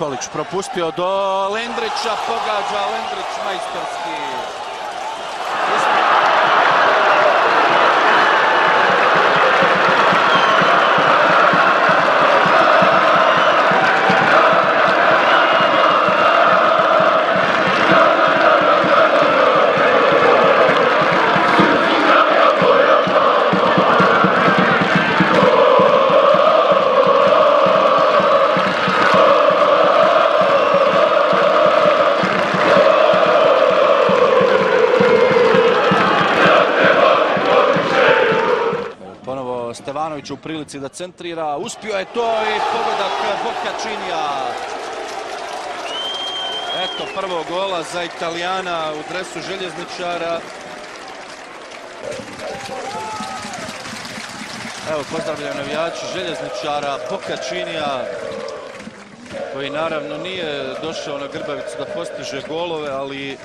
Nikolić propustio do Lendrića, pogađa Lendrić majstorski. Ponovo Stevanović u prilici da centrira, uspio je to i pogodak Boccacinija. Eto prvog gola za Italijana u dresu željezničara. Evo pozdravljaju navijači željezničara Boccacinija, koji naravno nije došao na Grbavicu da postiže golove, ali